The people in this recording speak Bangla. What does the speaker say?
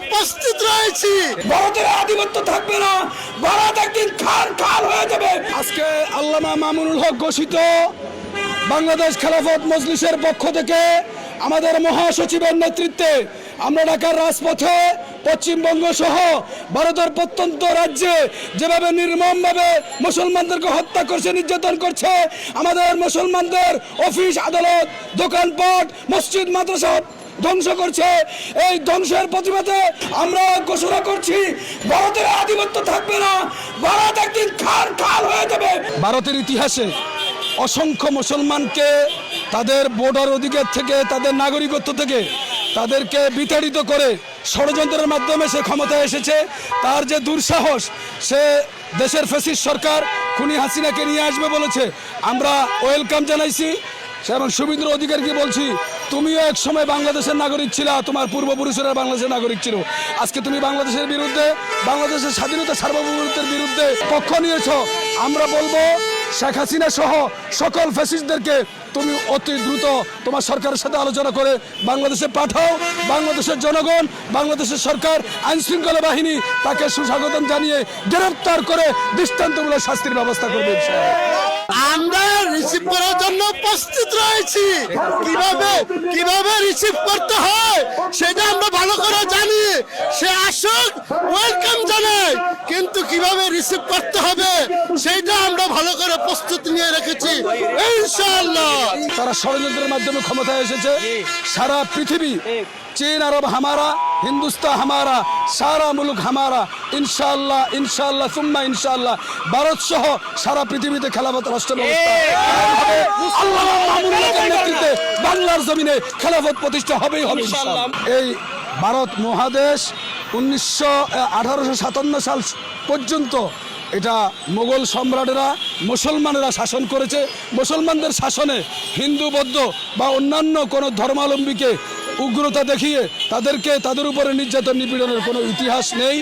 উপস্থিত রয়েছি। ভারতের আধিপত্য থাকবে না, ভারত একদিন খাল খাল হয়ে যাবে। আজকে আল্লামা মামুনুল হক ঘোষিত বাংলাদেশ খেলাফত মজলিসের পক্ষ থেকে আমাদের মহাসচিবের নেতৃত্বে আমরা ঢাকার রাজপথে পশ্চিমবঙ্গ সহ ভারতের প্রত্যন্ত রাজ্যে যেভাবে নির্মমভাবে মুসলমানদেরকে হত্যা করছে, নির্যাতন করছে, আমাদের মুসলমানদের অফিস আদালত দোকানপাট মসজিদ মাদ্রাসা ধ্বংস করছে, এই ধ্বংসের প্রতিবাদে আমরা ঘোষণা করছি ভারতের আধিপত্য থাকবে না, ভারত একদিন খাল খাল হয়ে যাবে। ভারতের ইতিহাসে অসংখ্য মুসলমানকে তাদের বর্ডার অধিকার থেকে, তাদের নাগরিকত্ব থেকে তাদেরকে বিতাড়িত করে ষড়যন্ত্রের মাধ্যমে সে ক্ষমতায় এসেছে। তার যে দুঃসাহস, সে দেশের ফ্যাসিস্ট সরকার খুনি হাসিনাকে নিয়ে আসবে বলেছে, আমরা ওয়েলকাম জানাইছি এবং শুভেন্দু অধিকারীকে বলছি, তুমিও এক সময় বাংলাদেশের নাগরিক ছিলা, তোমার পূর্বপুরুষেরা বাংলাদেশের নাগরিক ছিল, আজকে তুমি বাংলাদেশের বিরুদ্ধে, বাংলাদেশের স্বাধীনতা সার্বভৌমত্বের বিরুদ্ধে পক্ষ নিয়েছ। আমরা বলবো শেখ হাসিনা সহ সকল ফ্যাসিস্টদেরকে তুমি অতি দ্রুত তোমার সরকারের সাথে আলোচনা করে বাংলাদেশে পাঠাও। বাংলাদেশের জনগণ, বাংলাদেশের সরকার, আইন শৃঙ্খলা বাহিনী তাকে সুস্বাগতম জানিয়ে গ্রেফতার করে দৃষ্টান্তমূলক শাস্তির ব্যবস্থা করবে। আমরা রিসিভ করার জন্য উপস্থিত রয়েছি। কিভাবে রিসিভ করতে হয় সেটা আমরা ভালো করে জানি। সে আসুক, ওয়েলকাম জানাই, কিন্তু কিভাবে রিসিভ করতে হবে সেটা আমরা ভালো করে প্রস্তুতি নিয়ে রেখেছি ইনশাআল্লাহ। তারা ষড়যন্ত্রের মাধ্যমে ক্ষমতায় এসেছে। সারা পৃথিবী, চীন আরব হামারা, হিন্দুস্তান হামারা, সারা মুলুক হামারা, ইনশাআল্লাহ ইনশাআল্লাহ সুম্মা ইনশাআল্লাহ ভারত সহ সারা পৃথিবীতে খেলাফত রাষ্ট্র ব্যবস্থা আল্লামা মামুনুল হকের নেতৃত্বে বাংলার জমিনে খেলাফত প্রতিষ্ঠা হবেই হবে ইনশাআল্লাহ। এই ভারত মহাদেশ 1857 সাল পর্যন্ত এটা মোগল সম্রাটেরা, মুসলমানেরা শাসন করেছে। মুসলমানদের শাসনে হিন্দু বৌদ্ধ বা অন্যান্য কোনো ধর্মাবলম্বীকে উগ্রতা দেখিয়ে তাদের উপরে নির্যাতন নিপীড়নের কোনো ইতিহাস নেই।